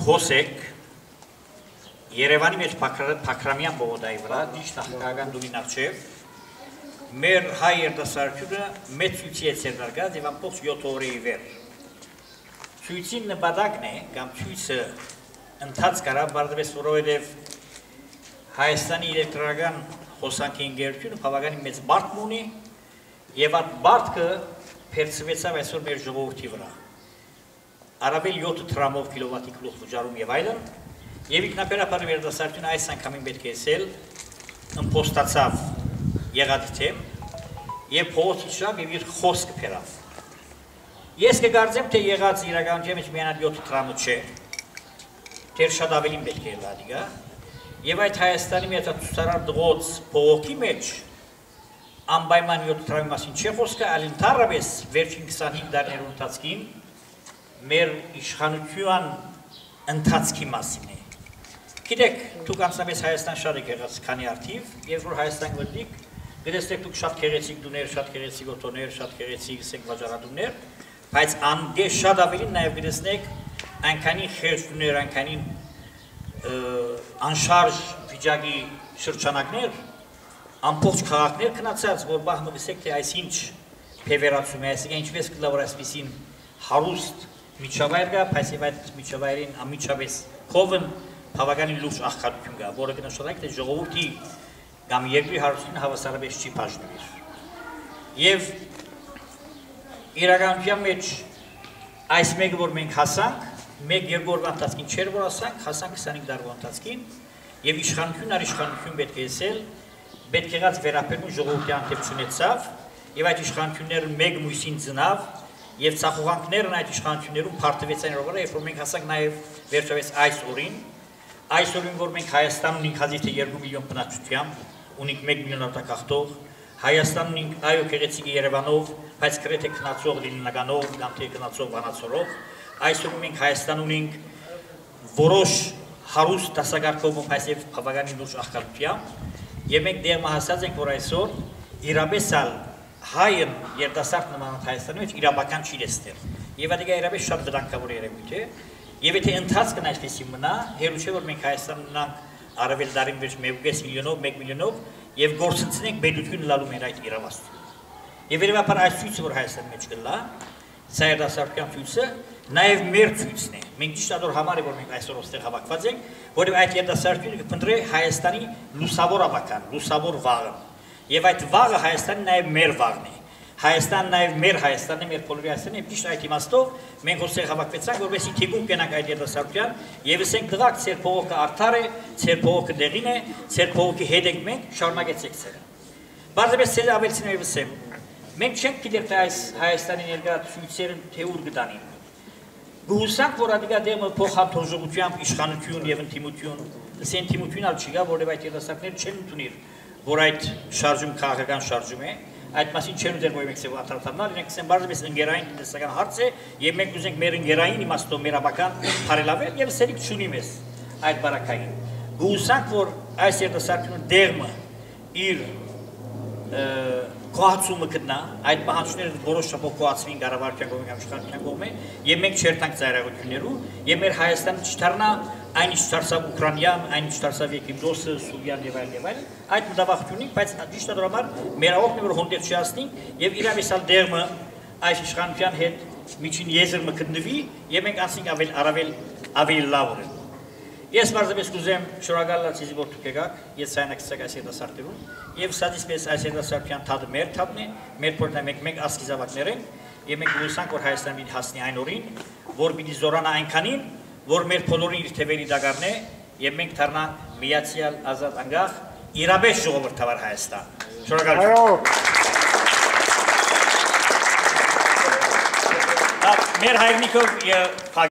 խոսեք Երևանի մեջ Փաքրամյան բողոդայի վրա, դիշտ նախագահական դումի նախչև, մեր հայ երդասարությունը մեծ ցույցի է ցերնարգած եւ ամբողջ 7 օրի վեր։ Ցույցի նպատակն է կամ ցույցը ընթաց կարա բարձրապես որովհետեւ Հայաստանի էլեկտրական հոսանքի ընկերությունը բավականին մեծ բարդ ունի եւ այդ բարդը փերծվեցավ այսօր մեր ժողովրդի վրա։ Առավել 7 տրամով կիլովատի գլուխ վճարում եւ այլն, եւ ինքնաբերաբար երդասարությունը այս անգամին պետք է ասել ըմբոստացավ եղած թե եւ փոխեցավ եւ իր խոսքը փերավ։ Ես կգարձեմ թե եղած իրականության մեջ միանալ 7 տրամը չէ, դեռ շատ ավելին պետք է լադիգա, եւ այդ Հայաստանի մեջ ցուցարար դղոց փողոքի մեջ անպայման 7 տրամի մասին չէ խոսքը, այլ ընդհանրապես վերջին 25 տարիների ընթացքին մեր իշխանության ընթացքի մասին է։ Գիտեք, դուք անցնապես Հայաստան շատ եք եղած քանի արդիվ, երբ որ Հայաստան գտնիք, գտեսեք դուք շատ գեղեցիկ դուներ, շատ գեղեցիկ օտոներ, շատ գեղեցիկ ասենք վաճառատուներ, բայց անգե շատ ավելին նաև գտեսնեք այնքանի խեղճ դուներ, այնքանի անշարժ վիճակի շրջանակներ, ամբողջ քաղաքներ քնացած, որ բահմը գսեք թե այսինչ փեվերացում է, այսինքն ինչպես կլավոր այսպեսին հարուստ միջավայր կա, բայց եւ այդ միջավայրին ամիջապես կողն բավականին լուրջ աղքատություն կա, որը կնշանակի թե ժողովրդի կամ երկրի հարստությունը հավասարապես չի բաժնվիր։ Եվ իրականության մեջ այս մեկը որ մենք հասանք, 1-2 օրվա ընթացքին չէր որ հասանք 25 տարվա ընթացքին եւ իշխանություն իշխանություն պետք է ասել, պետք եղած վերապերում ժողովրդի անդեպությունեցավ եւ այդ իշխանությունները մեկ մույսին ծնավ եւ ցախուղանքներն այդ իշխանություններում փարտվեցան օրը, երբ որ մենք հասանք նաեւ վերջապես այս օրին որ մենք Հայաստանում ունենք հազիվ թե 2 միլիոն բնակչությամբ, ունենք 1 միլիոն արտակախտող, Հայաստանում ունենք այո գեղեցիկ Երևանով, բայց գրեթե քնածող Լենինականով կամ թե քնածող Վանացորով, այսօր մենք Հայաստանում ունենք որոշ հարուստ դասակարգով, բայց եւ բավականին լուրջ աղքատությամբ, եւ մենք դեռ հասած ենք որ այսօր իրապես հայն երդասարդ նման Հայաստանի մեջ իրավական չի դեստել։ Եվ դա իրապես շատ վտանգավոր երևույթ է։ Եվ եթե ընթացքն այսպեսի մնա, հերու չէ որ մենք Հայաստանում ունենք առավել դարին մեջ 1.5 միլիոնով, 1 միլիոնով եւ գործընծնենք բելություն լալու մեր այդ իրավասությունը։ Եվ երևաբար այս ցույցը որ Հայաստանի մեջ կլա, սա երդասարտության ցույցը նաեւ մեր ցույցն է։ Մենք ճիշտ ադոր համար է որ մենք այսօր ոստեղ հավաքված ենք, որովհետեւ այդ երդասարտությունը կփնտրի Հայաստանի լուսավոր ավական, լուսավոր վաղը։ Եվ այդ վաղը Հայաստանի նաև մեր վաղն է։ Հայաստանն նաև մեր Հայաստանն է, մեր բոլորի Հայաստանն է, ճիշտ այդ իմաստով մենք ոստեղ հավաքվեցանք, որովհետեւ թիկուն կենանք այդ երդասարտության եւ ասենք դղակ ծեր փողոքը արդար է, ծեր փողոքը դեղին է, ծեր փողոքի հետ ենք մենք, շարունակեցեք ծերը։ Բարձրապես ծեր ավելցին եւ ասեմ, մենք չենք գիտեր թե այս Հայաստանի ներկա ցույցերը թե ուր գտանին։ Գուսանք որ ադիգա դեմը փոխհատոժողությամբ իշխանություն եւ ինտիմություն, ասեն ինտիմությունալ չի գա, որովհետեւ այդ երդասարտները չեն ընդունիր որ այդ շարժում քաղաքական շարժում է, այդ մասին չեն ուզել որ մենք սեւ արտարդանալ, իրենք ասեն բարձրապես ընկերային տնտեսական հարց է եւ մենք ուզենք մեր ընկերային իմաստով մեր ապական բարելավել եւ սերիկ չունի մեզ այդ բարակային։ Գուսանք որ այս երդասարտությունը դերմը իր կոհացումը գտնա, այդ պահանջները որոշ չափով կոհացվին կառավարության կողմից կամ իշխանության կողմից եւ մենք չերտանք ծայրագություններու եւ մեր Հայաստանը չդառնա այն ինչ դարձավ Ուկրաինան, այն ինչ դարձավ Եգիպտոսը, Սուրիան եւ այլն, այդ մտավախությունին, բայց ճիշտ դրամար մեր ողջն է որ հոնդեր չհասնի եւ իրավեսալ դերմը այս իշխանության հետ միջին եզրը գտնվի եւ մենք ասենք ավելի լավ է։ Ես բարձրապես կուզեմ շնորհակալ լացիզի որ դուք եկաք, ես ցայնակցեք այս երդասարտերուն եւ սադիսպես այս երդասարտության թադը մեր թափն է, մեր փորձը մենք ասկիզավակներ ենք եւ մենք լուսանք որ Հայաստանը մի հասնի այն օրին, որ պիտի զորանա այնքանին, որ մեր բոլորին իր թևերի դագարն է եւ մենք դառնանք միացյալ ազատ անկախ իրապես ժողովրդավար Հայաստան։ Շնորհակալ։ Մեր հայրենիքով